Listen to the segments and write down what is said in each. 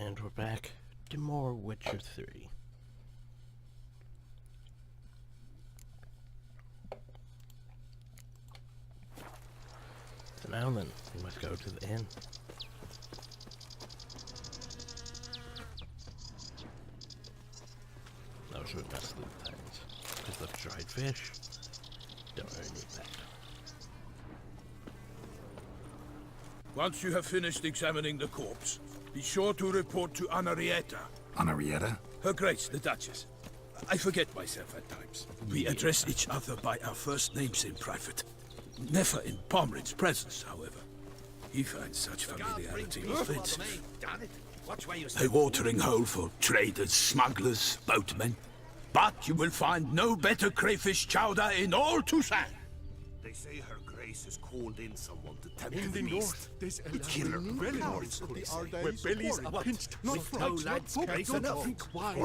And we're back to more Witcher 3. So now then, we must go to the inn. Those were nice little things. Because the dried fish, don't really need that. Once you have finished examining the corpse, be sure to report to Anarietta. Anarietta? Her Grace, the Duchess. I forget myself at times. We address each other by our first names in private. Never in Pomrin's presence, however. He finds such familiarity with vids. A watering hole for traders, smugglers, boatmen. But you will find no better crayfish chowder in all Toussaint. They say her Grace has called in someone to tempt the beast. The killer lords, they say. Where bellies are pinched, not fried, not poked, not think wide.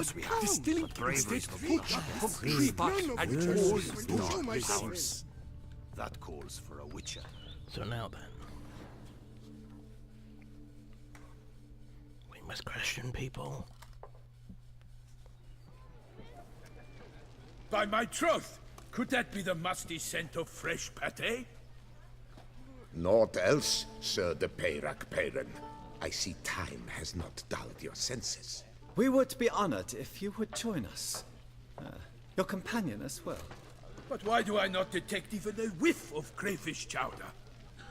Distilling instead from tree bark and ores. That calls for a witcher. So now then, we must question people. By my troth, could that be the musty scent of fresh pâté? Naught else, Sir de Peyrac Peyran. I see time has not dulled your senses. We would be honored if you would join us. Your companion as well. But why do I not detect even a whiff of crayfish chowder?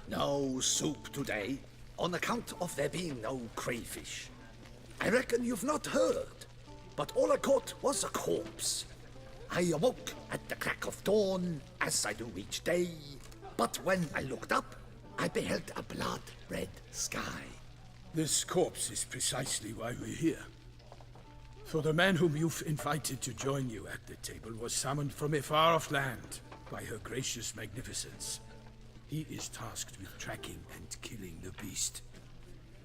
No soup today, on account of there being no crayfish. I reckon you've not heard, but all I caught was a corpse. I awoke at the crack of dawn, as I do each day, but when I looked up, I beheld a blood-red sky. This corpse is precisely why we're here. For the man whom you've invited to join you at the table was summoned from a far-off land by her gracious magnificence. He is tasked with tracking and killing the beast.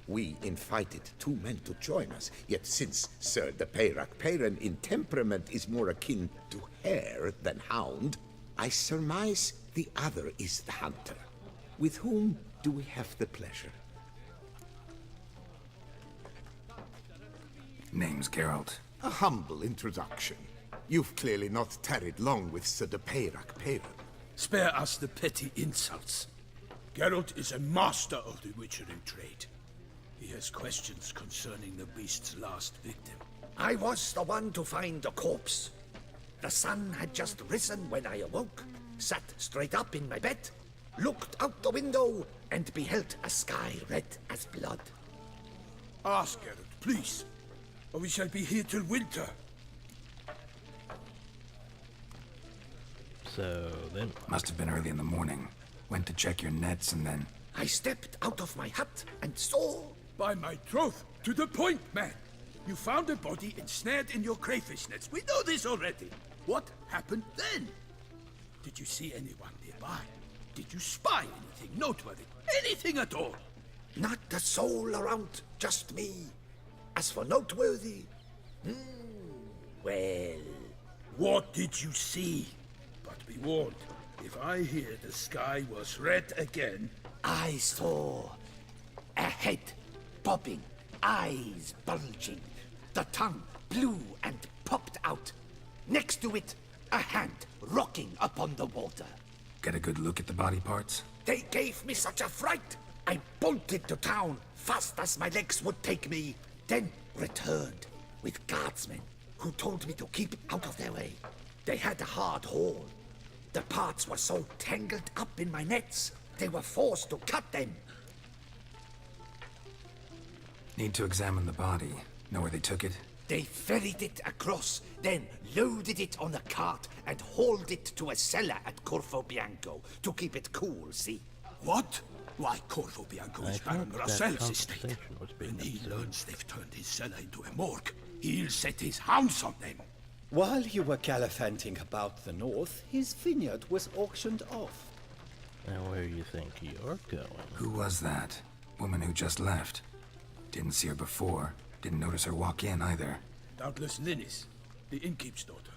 We invited two men to join us, yet since Sir de Peyrac Peyran in temperament is more akin to hare than hound, I surmise the other is the hunter. With whom do we have the pleasure? Name's Geralt. A humble introduction. You've clearly not tarried long with Sir de Peyrac Peyran. Spare us the petty insults. Geralt is a master of the witchering trade. He has questions concerning the beast's last victim. I was the one to find the corpse. The sun had just risen when I awoke, sat straight up in my bed, looked out the window, and beheld a sky red as blood. Ask Geralt, please, or we shall be here till winter. So then, Must have been early in the morning. Went to check your nets and then... I stepped out of my hut and saw... By my troth, to the point, man. You found a body ensnared in your crayfish nets. We know this already. What happened then? Did you see anyone nearby? Did you spy anything noteworthy? Anything at all? Not a soul around, just me. As for noteworthy... well... What did you see? But be warned, if I hear the sky was red again... I saw a head popping, eyes bulging, the tongue blue and popped out. Next to it, a hand rocking upon the water. Get a good look at the body parts? They gave me such a fright. I bolted to town fast as my legs would take me, then returned with guardsmen who told me to keep out of their way. They had a hard haul. The parts were so tangled up in my nets, they were forced to cut them. Need to examine the body. Know where they took it? They ferried it across, then loaded it on a cart and hauled it to a cellar at Corvo Bianco to keep it cool, see? What? Why, Corvo Bianco is I Baron thought that Rossel's estate. conversation was being When he episode. learns they've turned his cellar into a morgue, he'll set his hounds on them. While you were gallivanting about the north, his vineyard was auctioned off. now where do you think you're going? Who was that? Woman who just left. Didn't see her before. Didn't notice her walk in either. Doubtless Linnis, the innkeep's daughter.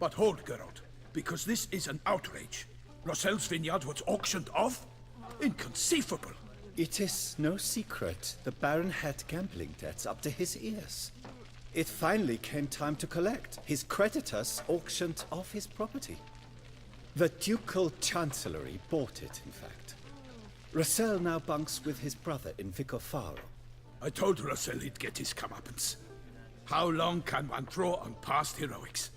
But hold, Geralt, because this is an outrage. Rossel's vineyard was auctioned off? Inconceivable. It is no secret the Baron had gambling debts up to his ears. It finally came time to collect. His creditors auctioned off his property. The Ducal Chancellery bought it, in fact. Russell now bunks with his brother in Vicofaro. I told Russell he'd get his comeuppance. How long can one draw on past heroics?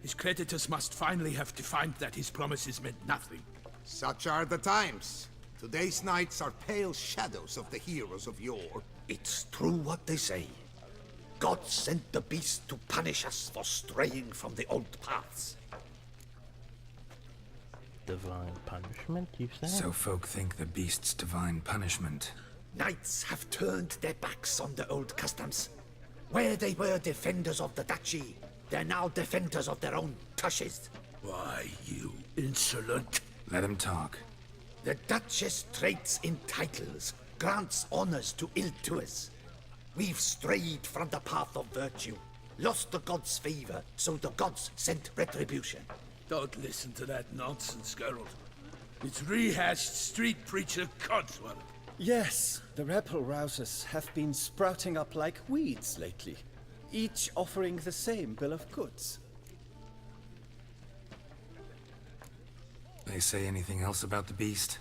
His creditors must finally have defined that his promises meant nothing. Such are the times. Today's knights are pale shadows of the heroes of yore. It's true what they say. God sent the beast to punish us for straying from the old paths. Divine punishment, you say? So folk think the beast's divine punishment. Knights have turned their backs on the old customs. Where they were defenders of the duchy, they're now defenders of their own tushes. Why, you insolent... Let him talk. The Duchess trades in titles, grants honors to ill-doers. We've strayed from the path of virtue, lost the gods' favor, so the gods sent retribution. Don't listen to that nonsense, Geralt. It's rehashed street preacher codswallop. Yes, the rebel rousers have been sprouting up like weeds lately, each offering the same bill of goods. They say anything else about the beast?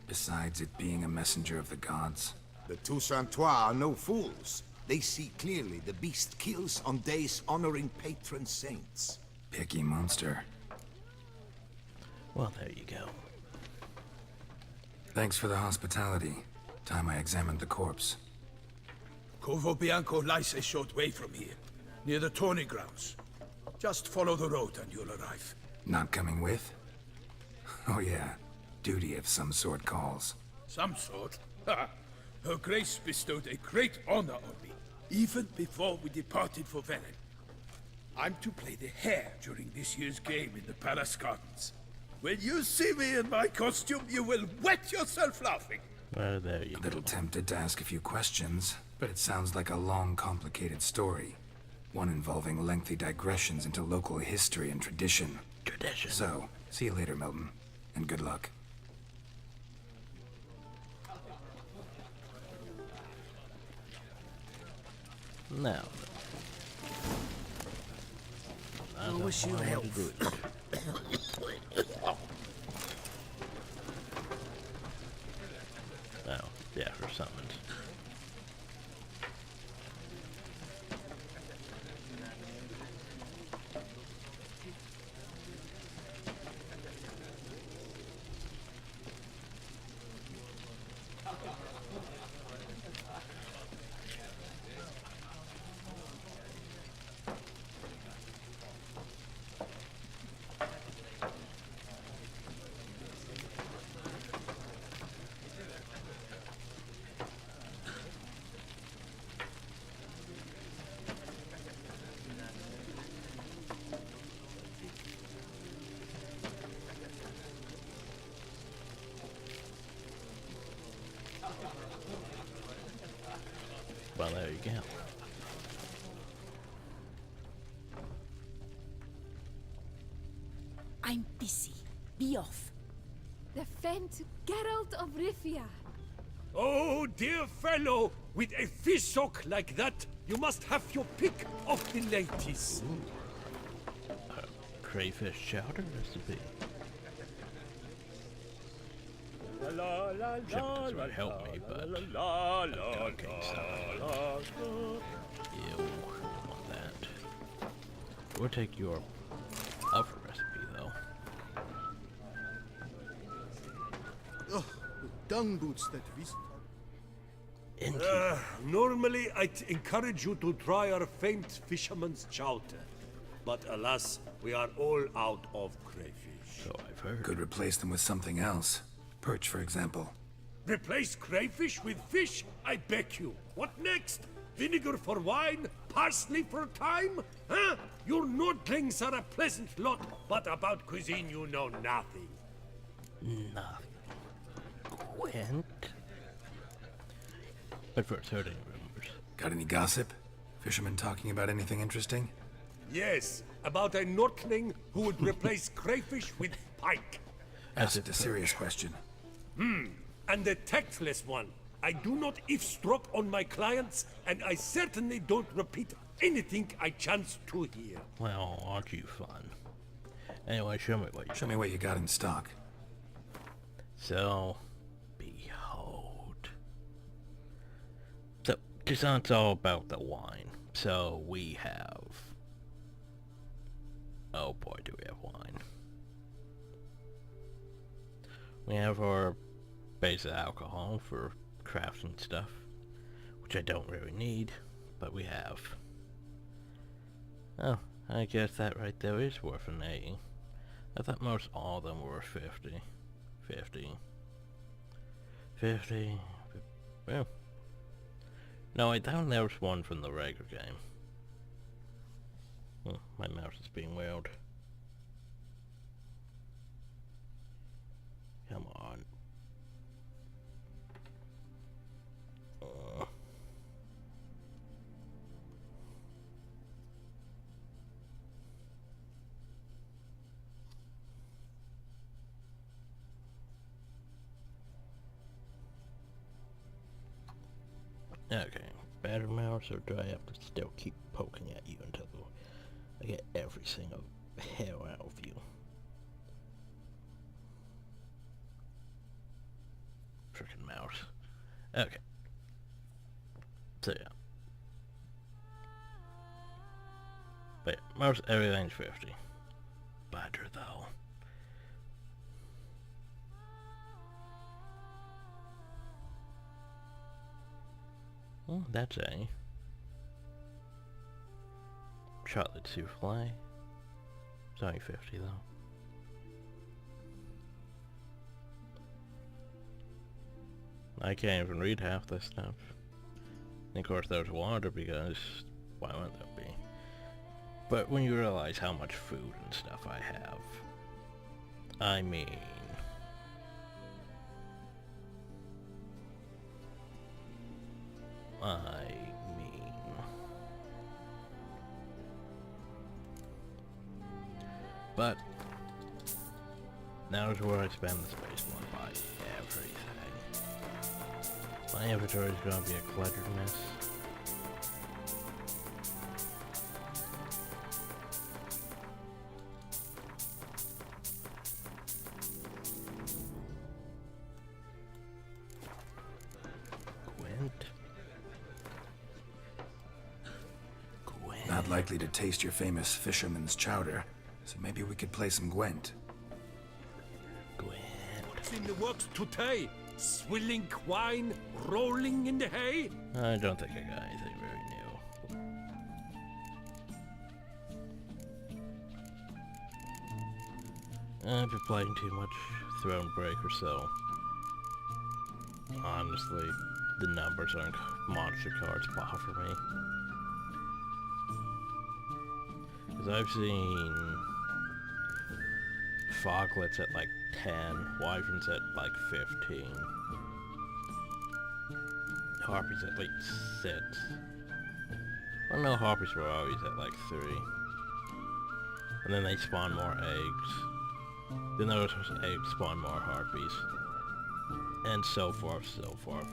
Besides it being a messenger of the gods? The Toussaintois are no fools. They see clearly the beast kills on days honoring patron saints. Picky monster. Well, there you go. Thanks for the hospitality. Time I examined the corpse. Corvo Bianco lies a short way from here, near the tourney grounds. Just follow the road and you'll arrive. Not coming with? Oh yeah, duty of some sort calls. Some sort? Ha! Her Grace bestowed a great honor on me, even before we departed for Velen. I'm to play the hare during this year's game in the Palace Gardens. When you see me in my costume, you will wet yourself laughing. Well, there you A go. little tempted to ask a few questions, but it sounds like a long, complicated story. One involving lengthy digressions into local history and tradition. Tradition. So, see you later, Milton. And good luck. Now. I wish you health. Oh, yeah, for summons. Well, there you go. I'm busy. Be off. Defend Geralt of Rivia. Oh, dear fellow, with a fish hook like that, you must have your pick of the ladies. Crayfish chowder recipe. Shepherds would help me, but I'm talking so. Ew, don't want that. We'll take your other recipe, though. Oh, the dung boots that visit. Normally, I'd encourage you to try our famed fisherman's chowder. But alas, we are all out of crayfish. So I've heard. Could replace them with something else. Perch, for example. Replace crayfish with fish? I beg you. What next? Vinegar for wine? Parsley for thyme? Huh? Your Nordlings are a pleasant lot, but about cuisine you know nothing. Nothing. Quint. But first, heard any rumors? Got any gossip? Fishermen talking about anything interesting? Yes, about a Nordling who would replace crayfish with pike. Asked a serious question. And the tactless one. I do not eavesdrop on my clients, and I certainly don't repeat anything I chance to hear. Well, aren't you fun? Anyway, show me what you got in stock. So, behold. So, Toussaint's all about the wine. So, we have... Oh boy, do we have wine. We have our base of alcohol for crafting stuff, which I don't really need, but we have. Oh, I guess that right there is worth an 80. I thought most all of them were 50. 50. Well. No, I thought there was one from the regular game. My mouse is being weird. Come on. Okay, better mouse, or do I have to still keep poking at you until I get every single hair out of you? Frickin' mouse. Okay. So yeah. But yeah, most everything's 50. Badger though. Well, that's a chocolate souffle. It's only 50 though. I can't even read half this stuff. And of course there's water because why wouldn't there be? But when you realize how much food and stuff I have, I mean... But now is where I spend the space when I buy everything. My inventory is gonna be a cluttered mess. Not likely to taste your famous fisherman's chowder, so maybe we could play some Gwent. What's in the works today? Swilling wine, rolling in the hay? I don't think I got anything very new. I've been playing too much Thronebreaker, so honestly, the numbers on monster cards bother me. Because I've seen Foglets at like 10, Wyverns at like 15, Harpies at like 6. Well, no, Harpies were always at like 3. And then they spawn more eggs. Then those eggs spawn more Harpies. And so forth, so forth.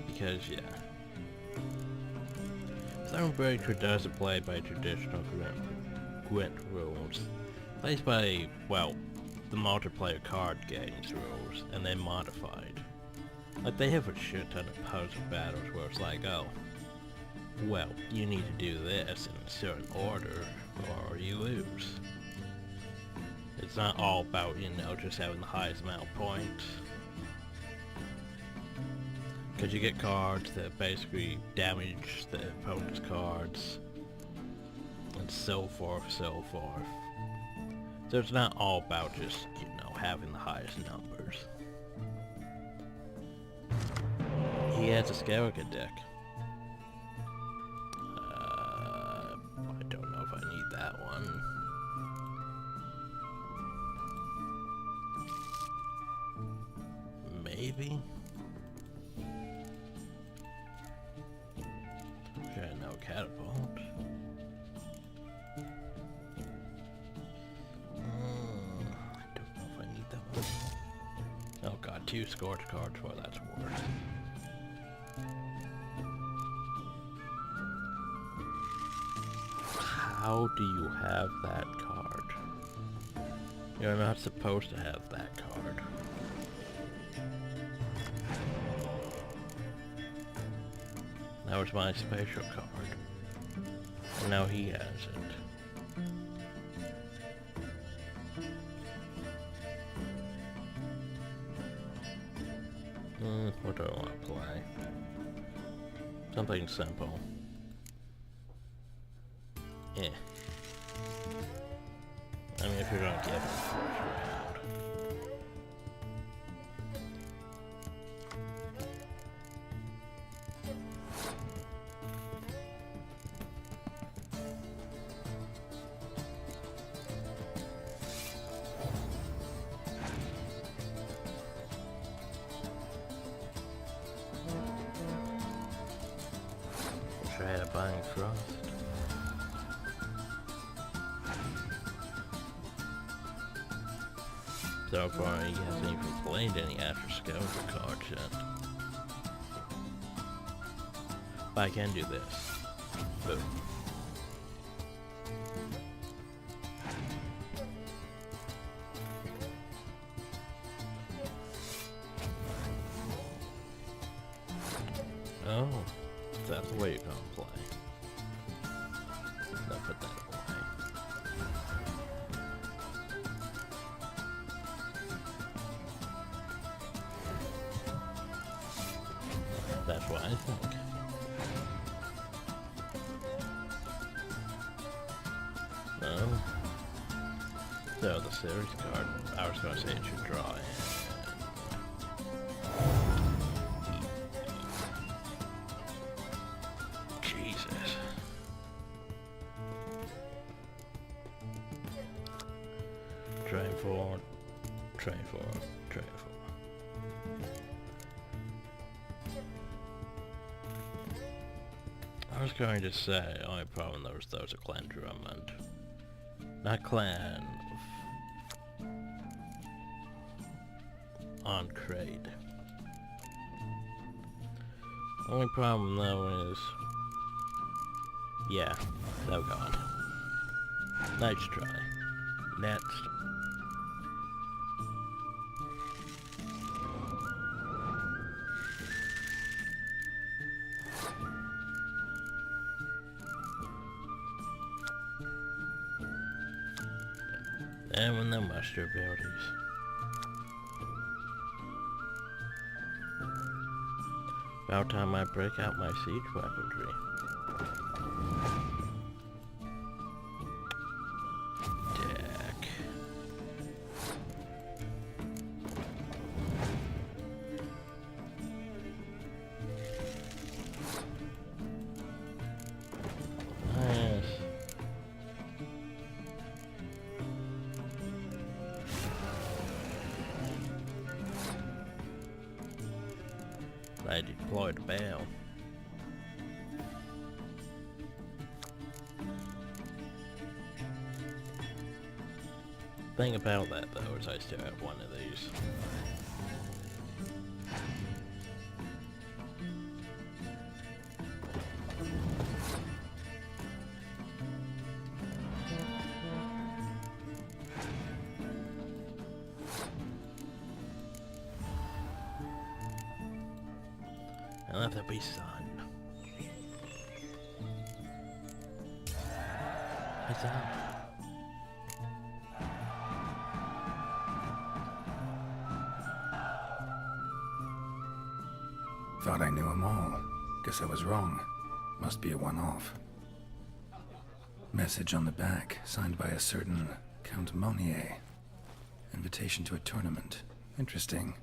Because, yeah. Thronebreaker doesn't play by traditional Gwent rules. It plays by, well, the multiplayer card games rules, and they're modified. Like, they have a shit ton of puzzle battles where it's like, oh, well, you need to do this in a certain order, or you lose. It's not all about, you know, just having the highest amount of points. Because you get cards that basically damage the opponent's cards, and so forth, so forth. So it's not all about just, you know, having the highest numbers. He has a Skellige deck. I don't know if I need that one. Maybe? catapult. I don't know if I need that one. Oh god, 2 scorch cards, well that's worse. How do you have that card? You're not supposed to have that card. That was my special card. And now he has it. What do I want to play? Something simple. Eh. I mean, if you're gonna give it first round. Wish I had a buying frost. So far, he hasn't even played any After Skelter cards yet. But I can do this. Boom. Oh, that's the way you're gonna play. Now put that away. That's what I think. Oh. So the series card, I was gonna say it should draw in. Jesus. Train forward, train forward, train forward. I was going to say, only problem there was those are clan Drummond. Not clan on trade. Only problem though is, yeah, oh god. Nice try. Next. And when they muster abilities. About time I break out my siege weaponry. Deck. Nice. I deployed a bell. Thing about that though is I still have one of these. And let there be sun. Hi, sun. Thought I knew them all. Guess I was wrong. Must be a one-off. Message on the back, signed by a certain Count Monnier. Invitation to a tournament. Interesting.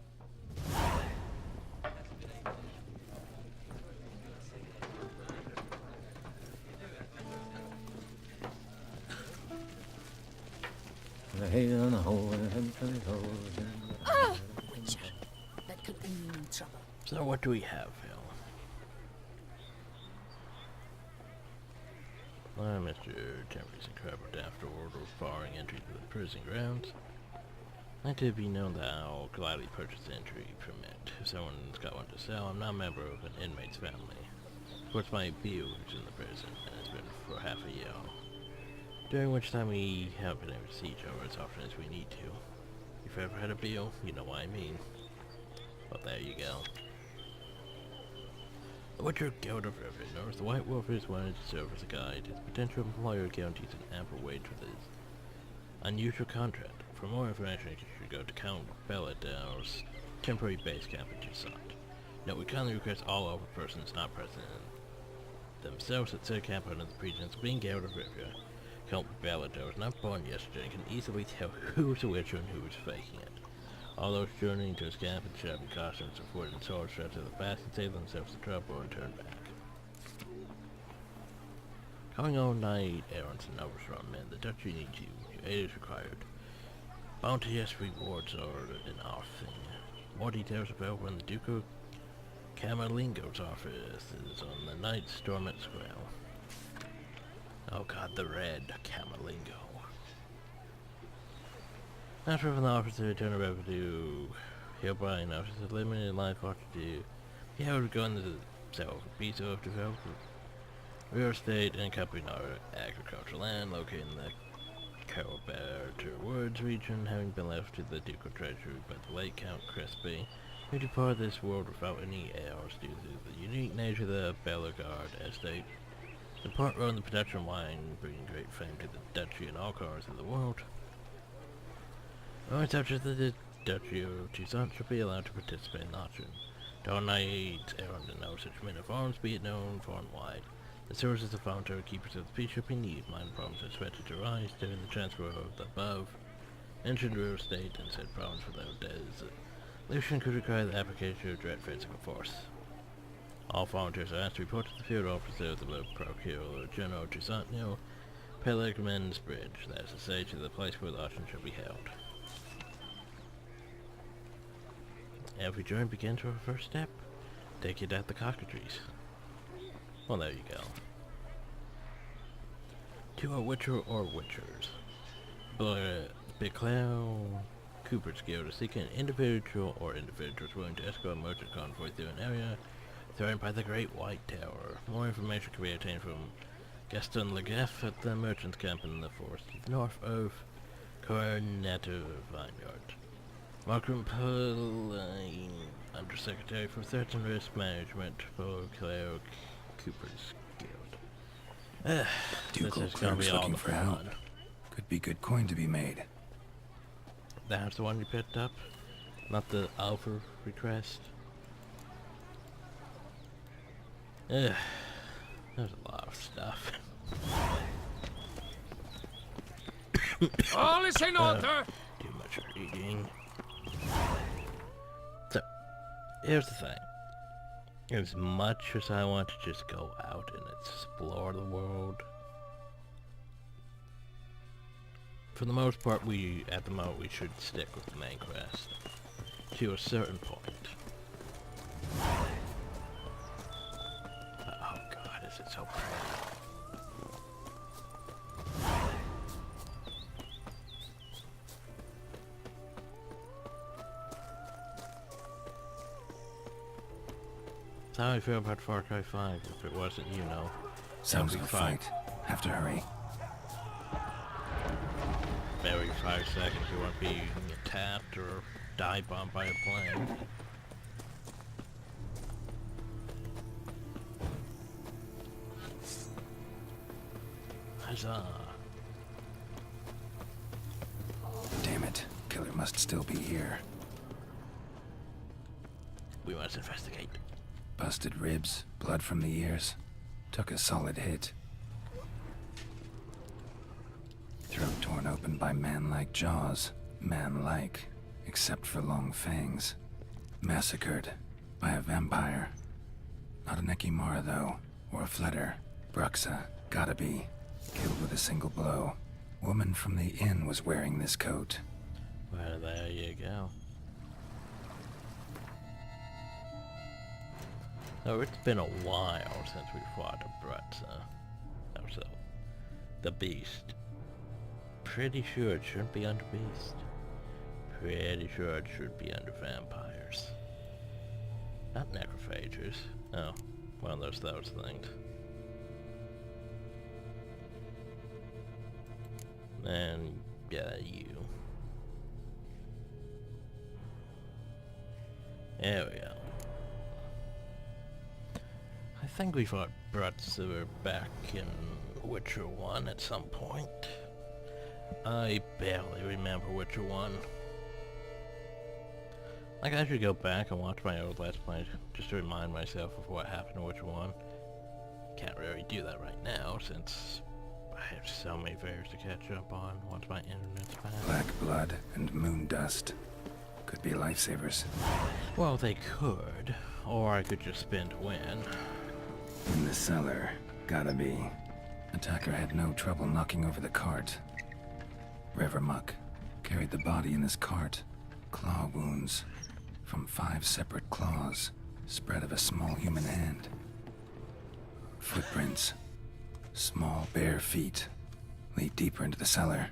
Witcher. That could bring you in trouble. So what do we have, Phil? Mr. Tempery's incredible after order barring entry to the prison grounds. Let it be known that I'll gladly purchase the entry permit. If someone's got one to sell, I'm not a member of an inmate's family. Of course, my Bill is in the prison, and has been for half a year. During which time we haven't been able to see each other as often as we need to. If you've ever had a Bill, you know what I mean. Well, there you go. The Witcher Guild of River knows the White Wolf is wanted to serve as a guide. His potential employer guarantees an ample wage for this unusual contract. For more information, you should go to Count Bellador's temporary base camp in Toussaint. Note, we kindly request all over persons not present themselves at said camp under the pretense of being Guild of River. Count Bellador was not born yesterday and can easily tell who's a witcher and who's faking it. All those journeying to his camp in shabby costumes afforded swords strapped to the back and save themselves the trouble and turn back. Going all night errands and overstrong men, the duchy needs you. Your aid is required. Bounteous rewards are in our thing. More details available in the Duke of Camerlingo's office is on the night storm at Square. Oh god, the red Camerlingo. After from the office to return a revenue, hereby an office of limited life ought to do. Be able to go into the sell a piece of development, real estate, and company our agricultural land located in the Carroberter Woods region, having been left to the Ducal Treasury by the late Count Crespi, who departed this world without any heirs due to the unique nature of the Bellegarde estate. The part role in the production of wine, bringing great fame to the duchy and all corners of the world. Only such as the Duchy of Toussaint should be allowed to participate in the auction. Don't knights errant and no such men of arms, be it known far and wide. The sources of voluntary keepers of the peace should be needed. Minor problems are expected to arise during the transfer of the above mentioned real estate and said problems without dissolution could require the application of direct physical force. All volunteers are asked to report to the field officer of the Procurator General Toussaint near Pellegrin's Bridge, that is to say, to the place where the auction shall be held. Every journey begins with a first step. Take it at the cockatrice. Well, there you go. To a witcher or witchers. Biclao Cooper's Guild is seeking an individual or individuals willing to escort a merchant convoy through an area threatened by the Great White Tower. More information can be obtained from Gaston Legeff at the merchant's camp in the forest north of Coronato Vineyard. Markham Pauline, Undersecretary for Threats and Risk Management for Claire Cooper's Guild. Ducal This is gonna be all looking the for help. fun. Could be good coin to be made. That's the one you picked up? Not the offer request? There's a lot of stuff. All is in order! Too much reading. So, here's the thing. As much as I want to just go out and explore the world, for the most part, at the moment, we should stick with the main quest. To a certain point. But, oh god, is it so pretty. That's how I feel about Far Cry 5. If it wasn't, you know. Sounds every like a fight. Have to hurry. Every 5 seconds you want to be attacked or dive bombed by a plane. Huzzah! Damn it. Killer must still be here. We must investigate. Busted ribs, blood from the ears. Took a solid hit. Throat torn open by man-like jaws. Man-like, except for long fangs. Massacred by a vampire. Not an Ekimara, though, or a Fletter. Bruxa, gotta be. Killed with a single blow. Woman from the inn was wearing this coat. Well, there you go. Oh, it's been a while since we fought a Bruxa ourselves. The beast. Pretty sure it shouldn't be under beast. Pretty sure it should be under vampires. Not necrophages. Oh, one of those things. And yeah, you. There we go. I think we fought Brutzer back in Witcher 1 at some point. I barely remember Witcher 1. Like, I should go back and watch my old Let's Play just to remind myself of what happened in Witcher 1. Can't really do that right now since I have so many videos to catch up on once my internet's back. Black blood and moon dust could be lifesavers. Well, they could, or I could just spin to win. In the cellar, gotta be. Attacker had no trouble knocking over the cart. River muck carried the body in his cart. Claw wounds from 5 separate claws, spread of a small human hand. Footprints. Small bare feet. Lead deeper into the cellar.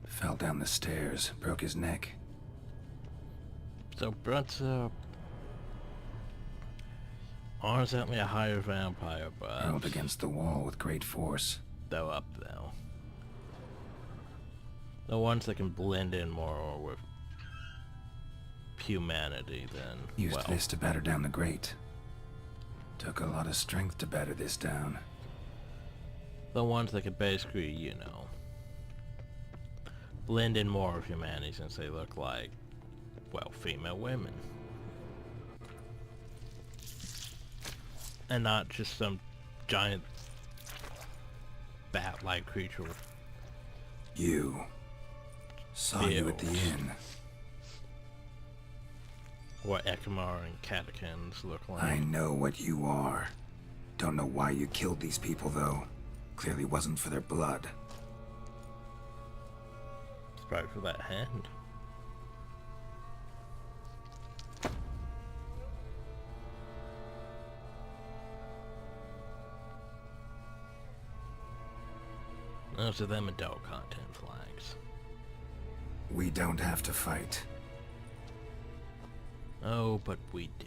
Fell down the stairs, broke his neck. So Brutzer aren't certainly a higher vampire, but Hurled against the wall with great force. Though up though. The ones that can blend in more with humanity than Used this to batter down the grate. Took a lot of strength to batter this down. The ones that could basically, you know, blend in more of humanity since they look like, well, female women. And not just some giant bat-like creature. You. Saw you at the inn. What Ekimar and Catechins look like. I know what you are. Don't know why you killed these people, though. Clearly wasn't for their blood. It's probably for that hand. Those are them adult content flags. We don't have to fight. Oh, but we do.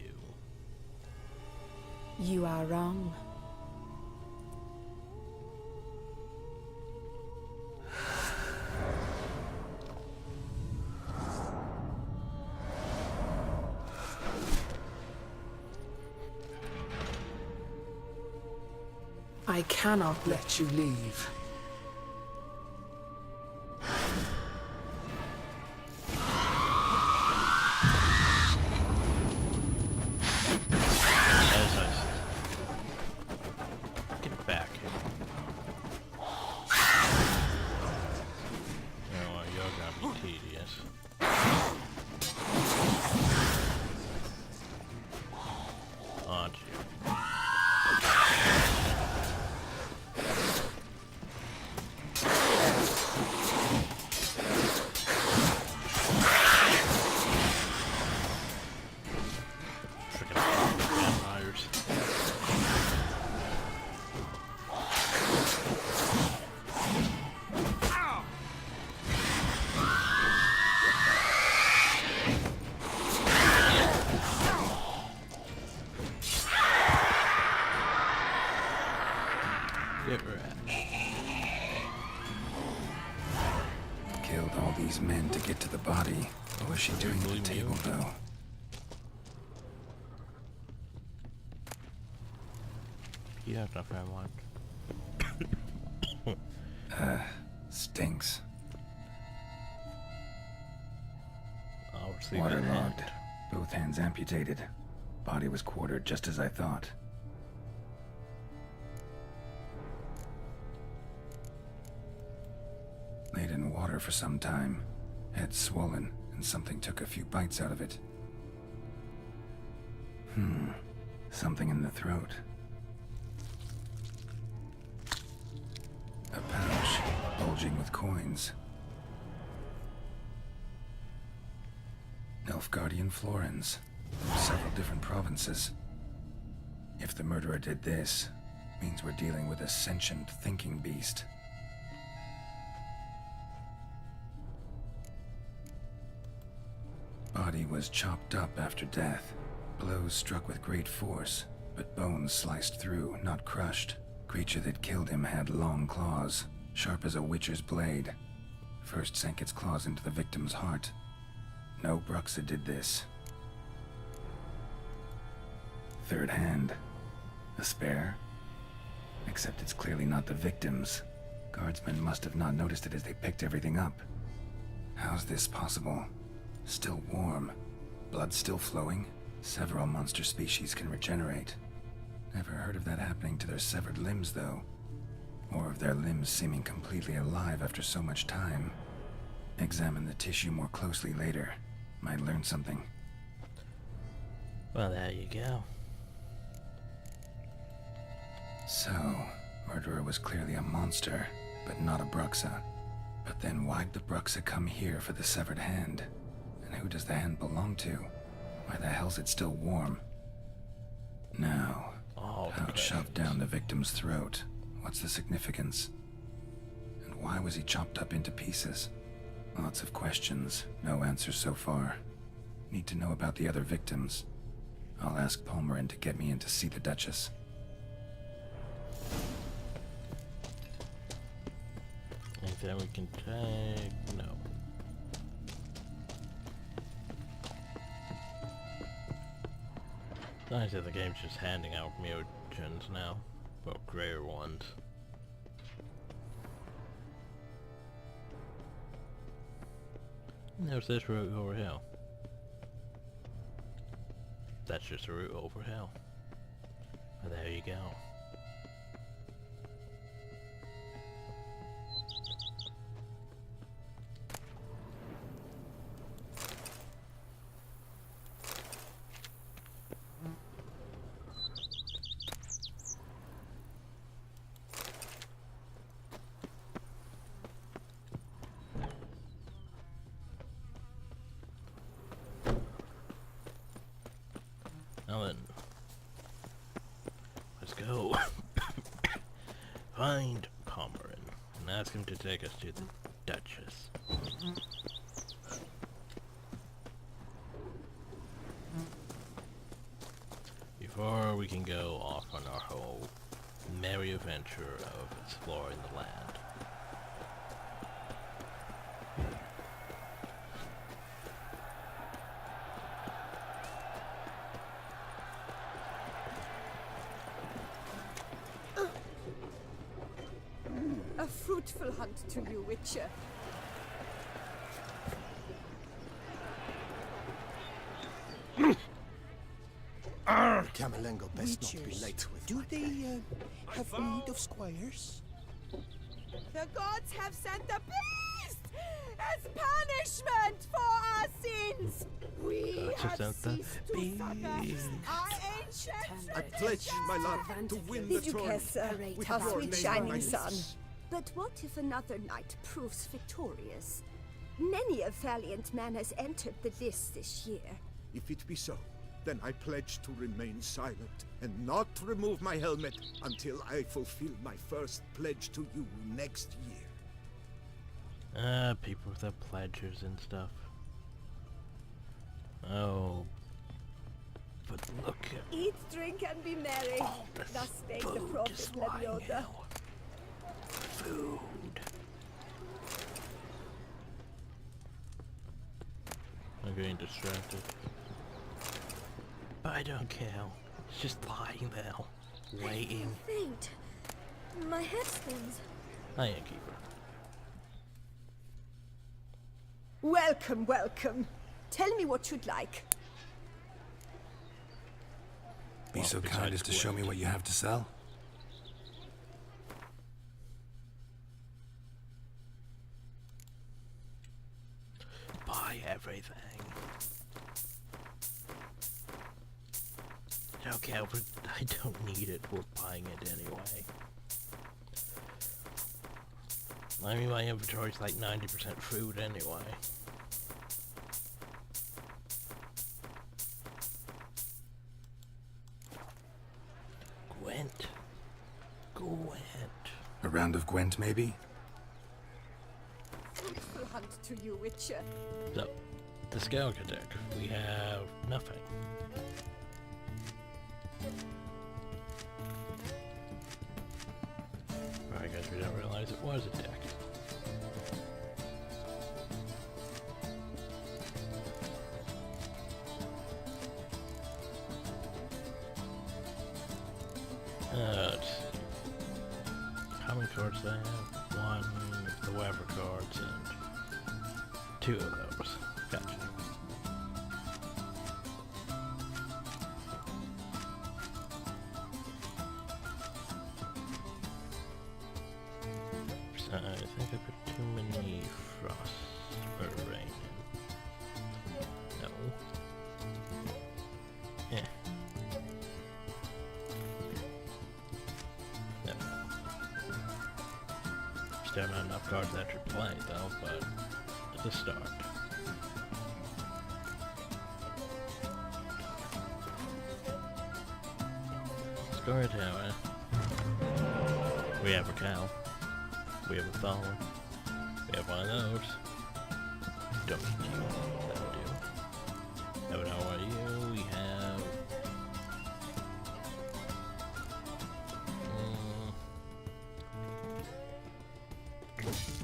You are wrong. I cannot let you leave. Killed all these men to get to the body. What was she doing at the table, though? You have enough I want. Stinks. Obviously Waterlogged. Both hands amputated. Body was quartered just as I thought. Laid in water for some time. Head swollen, and something took a few bites out of it. Something in the throat. A pouch, bulging with coins. Nilfgaardian florins, from several different provinces. If the murderer did this, means we're dealing with a sentient thinking beast. Body was chopped up after death. Blows struck with great force, but bones sliced through, not crushed. Creature that killed him had long claws, sharp as a witcher's blade. First sank its claws into the victim's heart. No Bruxa did this. Third hand. A spare? Except it's clearly not the victim's. Guardsmen must have not noticed it as they picked everything up. How's this possible? Still warm. Blood still flowing? Several monster species can regenerate. Never heard of that happening to their severed limbs, though. Or of their limbs seeming completely alive after so much time. Examine the tissue more closely later. Might learn something. Well, there you go. So, murderer was clearly a monster, but not a Bruxa. But then why'd the Bruxa come here for the severed hand? And who does the hand belong to? Why the hell's it still warm? Now, pouch shoved down the victim's throat. What's the significance? And why was he chopped up into pieces? Lots of questions, no answers so far. Need to know about the other victims. I'll ask Palmerin to get me in to see the Duchess. Anything we can take? No. Nice that the game's just handing out mutagens now. Well, grayer ones. And there's this route over here. That's just a route over here. And there you go. Now then, let's go find Palmerin and ask him to take us to the Duchess. Before we can go off on our whole merry adventure of exploring the land. A fruitful hunt to you, Witcher. Camelengo best not be late with Do they have need of squires? The gods have sent a beast as punishment for our sins. We have ceased to succor our ancient I pledge my love to win the tournament with our your sweet name shining on my sun. lips. But what if another knight proves victorious? Many a valiant man has entered the list this year. If it be so, then I pledge to remain silent and not remove my helmet until I fulfill my first pledge to you next year. People with their pledges and stuff. Oh. But look at... Eat, drink, and be merry. Thus spake the prophet Lebioda. Food. I'm getting distracted. But I don't care. It's just lying there, waiting. I feel faint. My head spins. I ain't keeper. Welcome, welcome. Tell me what you'd like. Be so kind as to show me what you have to sell? Buy everything. I don't care, but I don't need it. We're buying it anyway. I mean, my inventory's like 90% food anyway. Gwent. Gwent. A round of Gwent, maybe? Fruitful hunt to you, Witcher. So, the Skellige deck, we have nothing. I guess we didn't realize it was a deck. Let's see. How many cards do I have? One, the weather cards, and 2 of those. Gotcha. I think I put too many frost or rain in. No. Yeah. No. Still not enough cards that should play though, but it's a start. Score tower. We have a cow. We have a phone. We have one of those. Don't need you. That'll do. Have an ORU. We have...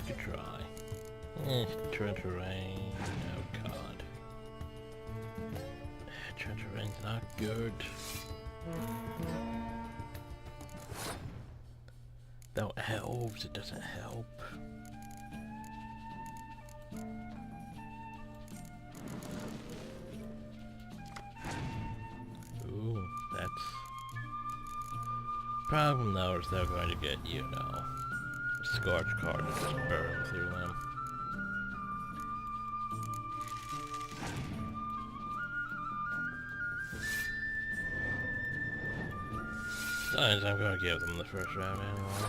Good try. Trench Rain. Oh god. Trench Rain's not good. Though it helps, it doesn't help. Ooh, that's... Problem though is they're going to get, you know, a Scorch card and just burn through them. Besides, I'm going to give them the first round anyway.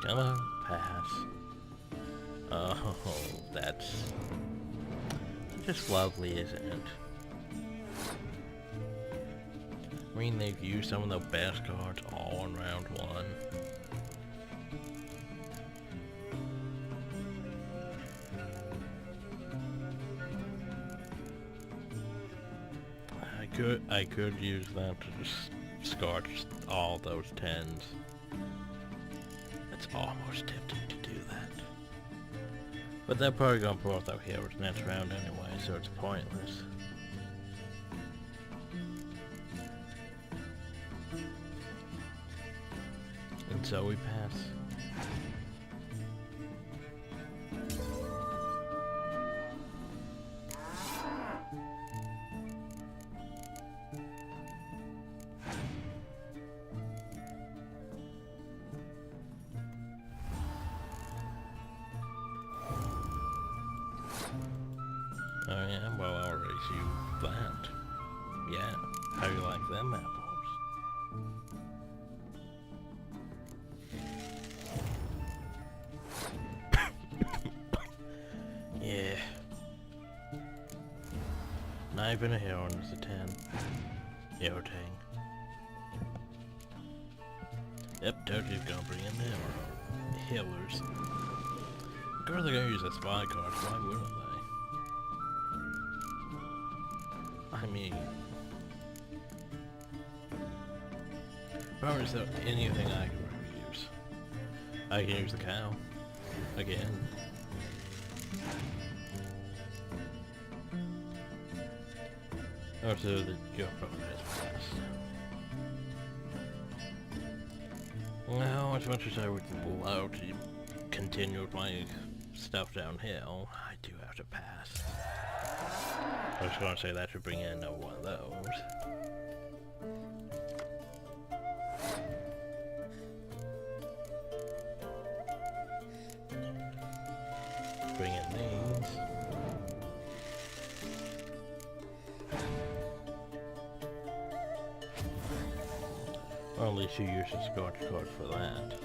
Come on, pass. Oh, that's just lovely, isn't it? I mean, they've used some of the best cards all in round 1. I could use that to just scorch all those 10s. It's almost tempting to do that. But they're probably gonna pull out their heroes next round anyway, so it's pointless. And so we pass. Oh yeah, well I'll raise you that. Yeah, how do you like them apples? Yeah. Not even a hero and it's a 10. Irritating. Yep, Toji's gonna bring in the healers. Of course they're gonna use the spy cards, why wouldn't they? I mean... Probably is there anything I can really use? I can use the cow. Again. Also, the jump probably has passed. Well, as much as I would love to continue with my stuff downhill, I do have to pass. I was going to say that should bring in another one of those. Bring in these. Or at least you use a Scorch card for that.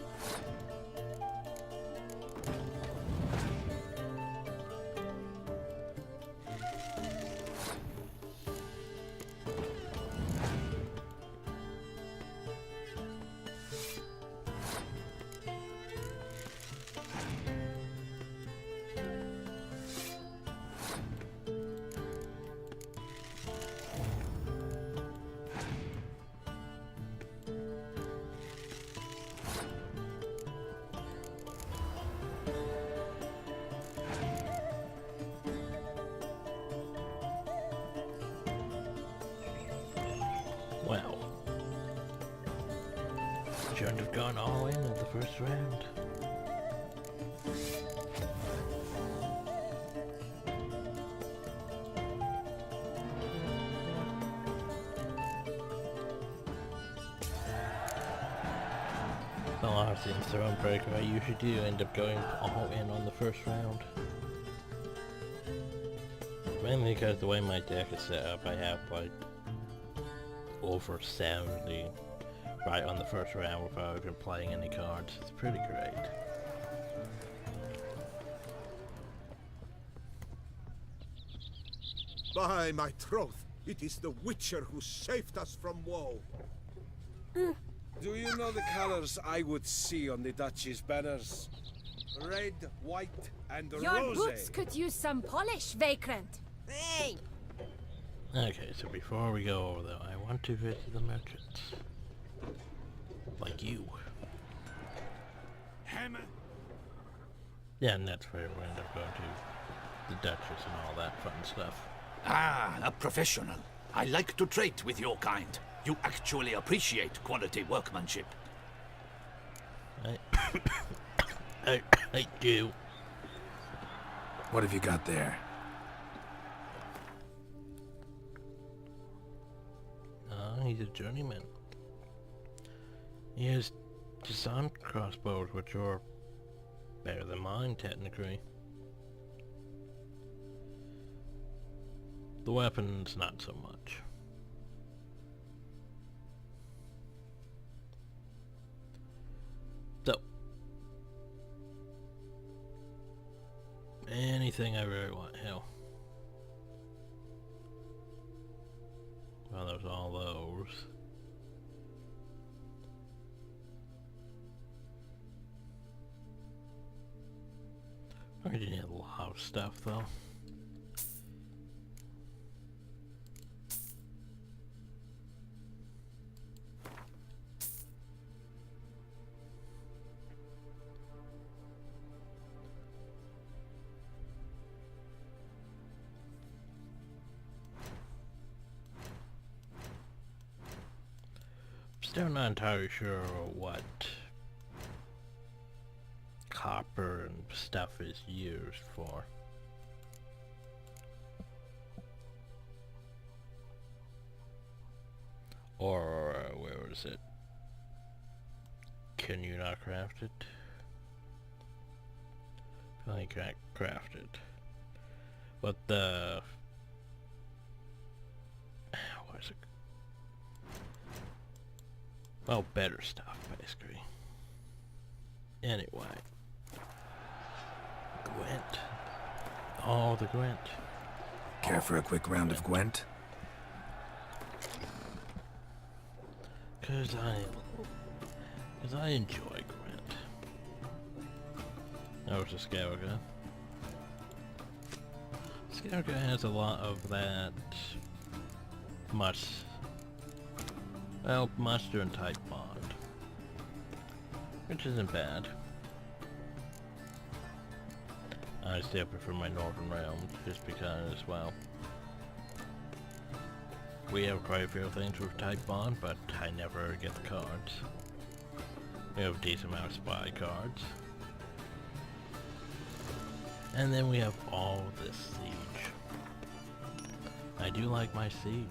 Shouldn't have gone all in the first round. The last in Thronebreaker I usually do end up going all in on the first round. Mainly because the way my deck is set up, I have like over 70 right on the first round without even playing any cards. It's pretty great. By my troth, it is the Witcher who saved us from woe. Do you know the colors I would see on the Duchy's banners? Red, white, and Your rose. boots could use some polish, Vagrant. Hey! Okay, so before we go over though, I want to visit the merchants. Like you. Hammer. Yeah, and that's where we end up going to the Duchess and all that fun stuff. Ah, a professional. I like to trade with your kind. You actually appreciate quality workmanship. I do. What have you got there? He's a journeyman. He has disarmed crossbows, which are better than mine, technically. The weapons, not so much. So, anything I really want, hell. Well, there's all those. I didn't need a lot of stuff though. Still not entirely sure what copper and stuff is used for. Or where is it? Can you not craft it? I can't craft it. But the what is it? Well, better stuff, basically. Anyway. Gwent. Oh, the Gwent. Care for a quick round of Gwent? Cause I enjoy Gwent. That was a Scourger. Scourger has a lot of that muster and type bond, which isn't bad. I still prefer my Northern Realm just because, well, we have quite a few things with type bond, but I never get the cards. We have a decent amount of spy cards. And then we have all this siege. I do like my siege.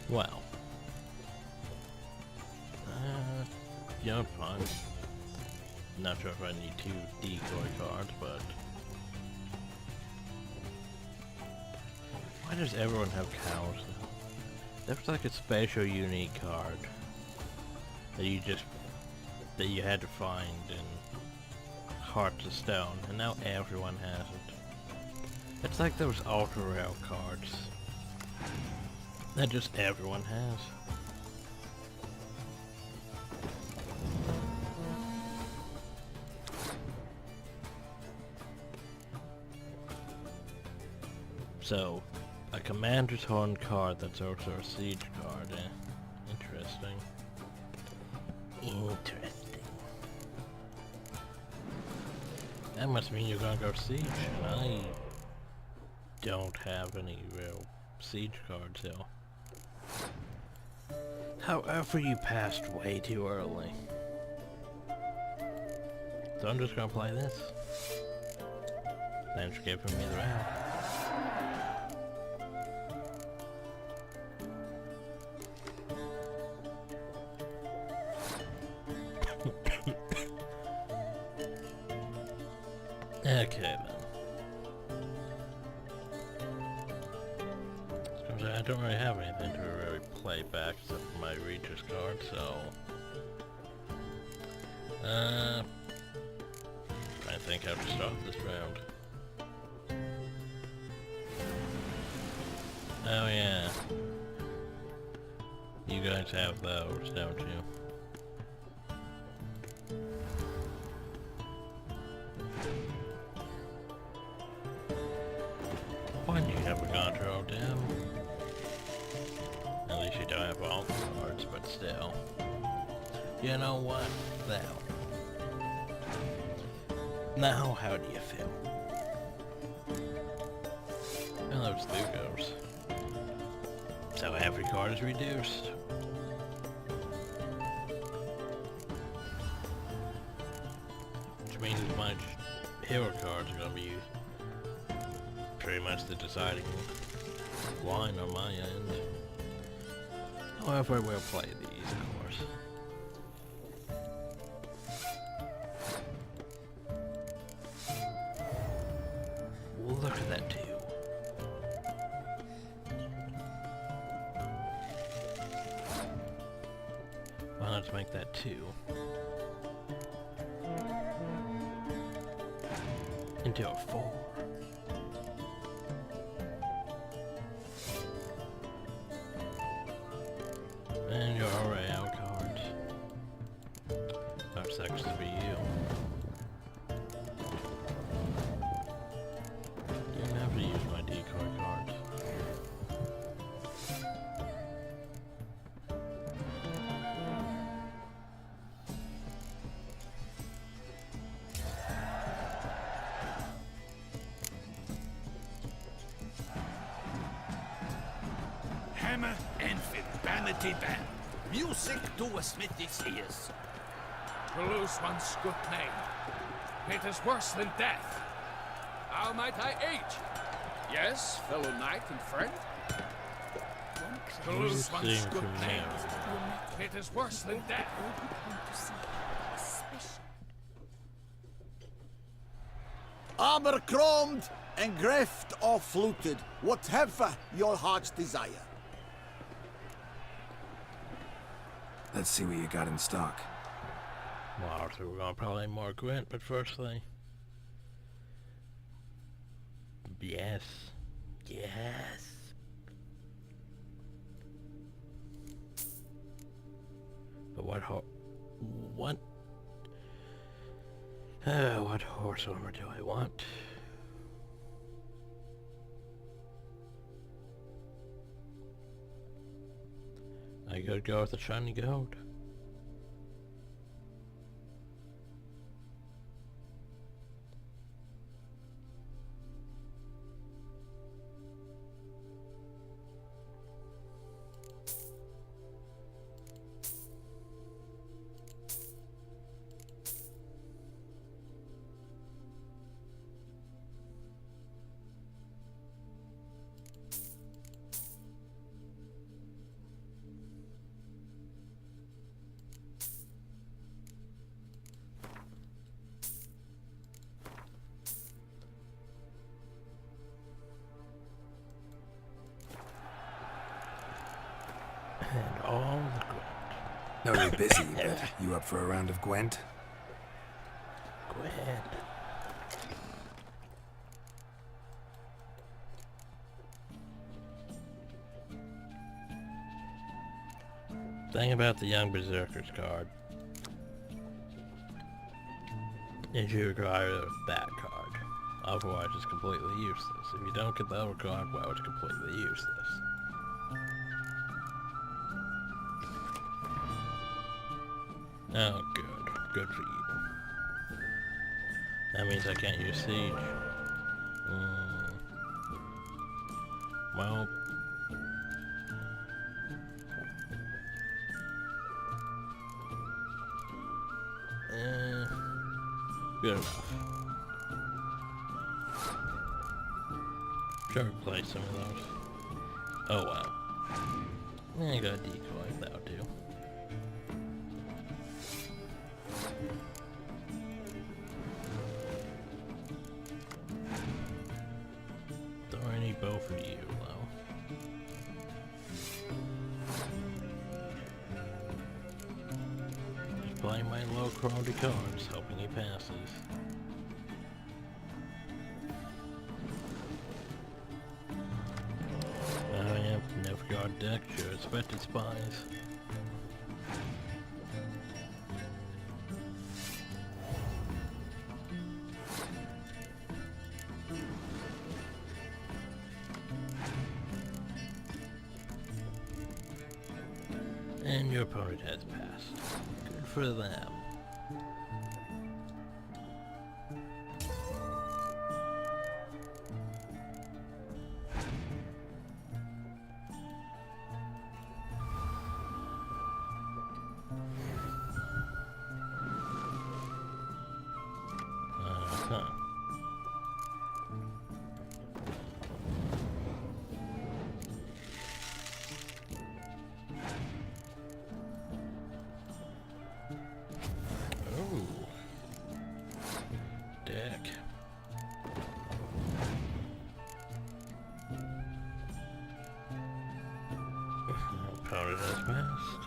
Well, yeah, fine. Not sure if I need 2 decoy cards, but why does everyone have cows now? That's like a special unique card that you had to find in Hearts of Stone, and now everyone has it. It's like those ultra rare cards that just everyone has. So, a Commander's Horn card that's also a siege card, Interesting. Interesting. That must mean you're gonna go siege, and I don't have any real siege cards, so. However, you passed way too early. So I'm just gonna play this. Thanks for giving me the round. Okay then. I don't really have anything to really play back except for my Regis card, so... I think I'll just start this round. Oh yeah. You guys have those, don't you? Why do you have a control down? At least you don't have all the cards, but still. You know what? Now how do you feel? Well, those Lugos. So every card is reduced. Which means my hero cards are gonna be pretty much the deciding line on my end. However, I will play these, of course. Well, look at that too. Well, let's make that 2. Into a 4. And you're already out of cards. That sucks to be you. Didn't have to use my decoy cards. Hammer and vanity band. Music to a smithy's ears. To lose one's good name, it is worse than death. How might I aid? Yes, fellow knight and friend? To lose one's good name, it is worse than death. Armor chromed and greft or fluted, whatever your heart's desire. Let's see what you got in stock. Well, so we're gonna probably more Gwent, but firstly... Yes. Yes. But what horse armor do I want? I could go with the shiny gold. And all the Gwent. Know you're busy, but you up for a round of Gwent? Gwent. Thing about the Young Berserkers card is you require that card. Otherwise it's completely useless. If you don't get the other card, well, it's completely useless. Oh, good. Good for you. That means I can't use siege. Well. Good enough. Should replace some of those. Oh wow. I got a decoy, that'll do. Don't I need both of you though? Just playing my low quality cards, hoping he passes. Never got deck, sure expected spies. And your opponent has passed. Good for them. Opponent has passed.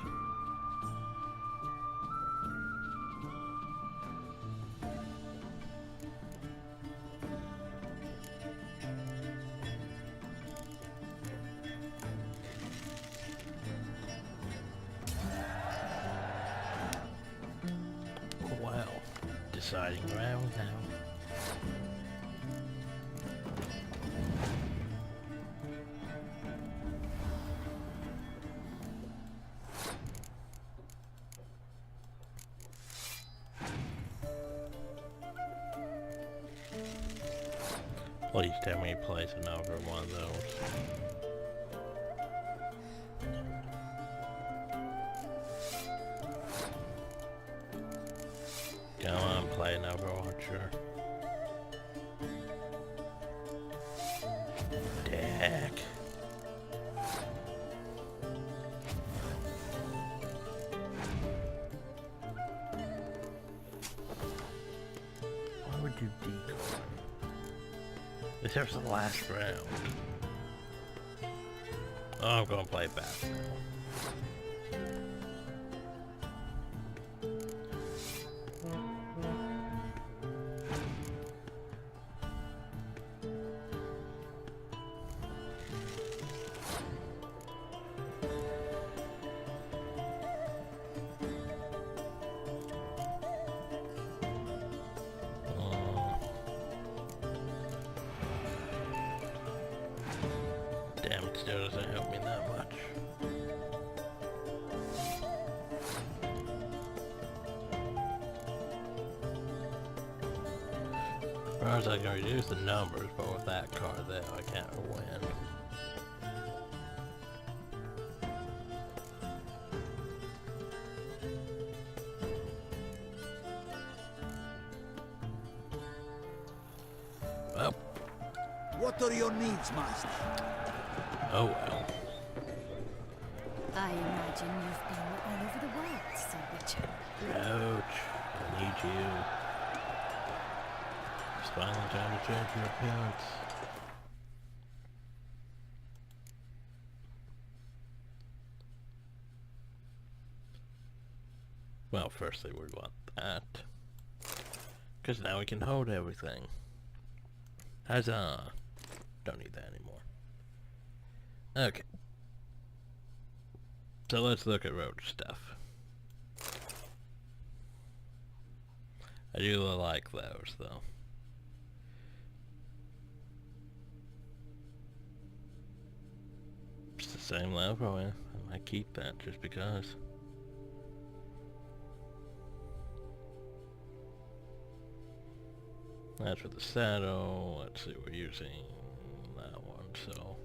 Wow. Deciding round now. Please tell me he plays another one of those. Come on, play another Archer. Deck. Why would you decoy? This is the last round. Oh, I'm gonna play back now. Damn, it still doesn't help me that much. As far as I can reduce the numbers, but with that card there, I can't win. Well. What are your needs, master? Oh well. I imagine you've been all over the world, Sir Richard. Ouch. I need you. It's finally time to change your appearance. Well, firstly we want that. Because now we can hold everything. Huzzah! Don't need that anymore. Okay. So let's look at road stuff. I do like those though. It's the same level, I might keep that just because. That's for the saddle. Let's see, we're using that one, so...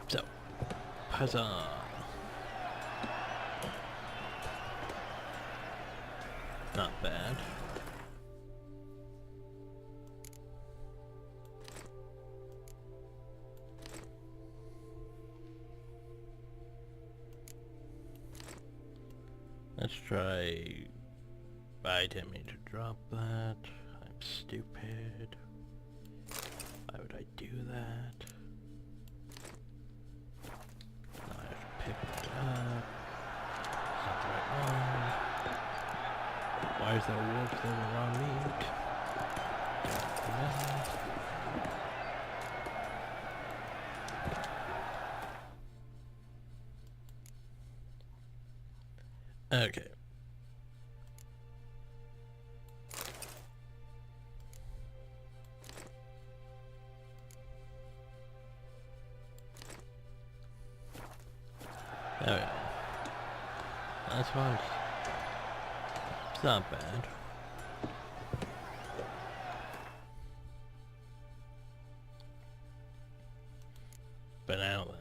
So, huzzah! Not bad. Let's try iteming to drop that. I'm stupid. Why would I do that? Now I have to pick it up. It's not the right one. Why is there a wolf there around me? Okay. There we go. That's fine. It's not bad. But now then.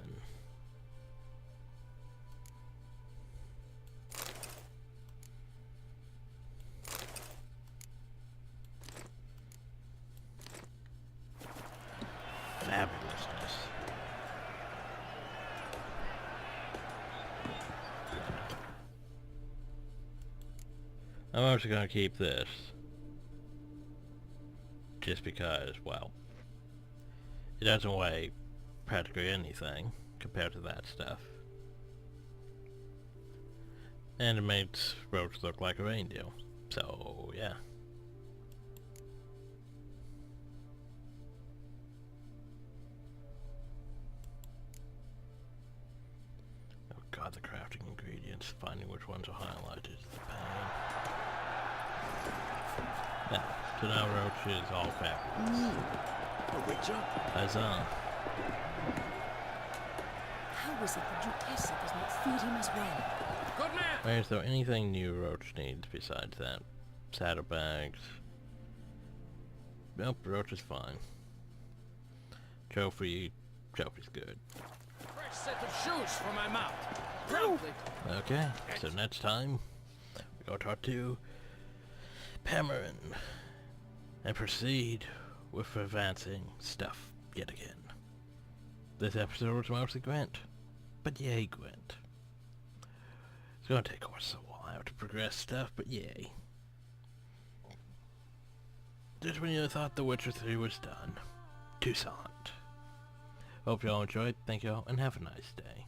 Fabulousness. I'm actually gonna keep this. Just because, well, it doesn't weigh practically anything compared to that stuff. And it makes Roach look like a reindeer. So, yeah. Oh god, the crafting ingredients. Finding which ones are highlighted is the pain. Yeah, so now Roach is all fabulous. Huzzah. How is it that Jupessa does not feed him as well? Good man! Wait, is there anything new Roach needs besides that? Saddlebags. Nope, Roach is fine. Trophy's good. Fresh set of shoes for my mount. Proudly. Okay, so next time, we go talk to Pamarin and proceed with advancing stuff yet again. This episode was mostly Gwent, but yay Gwent. It's gonna take us a while to progress stuff, but yay. Just when you thought The Witcher 3 was done, Toussaint. Hope y'all enjoyed, thank y'all, and have a nice day.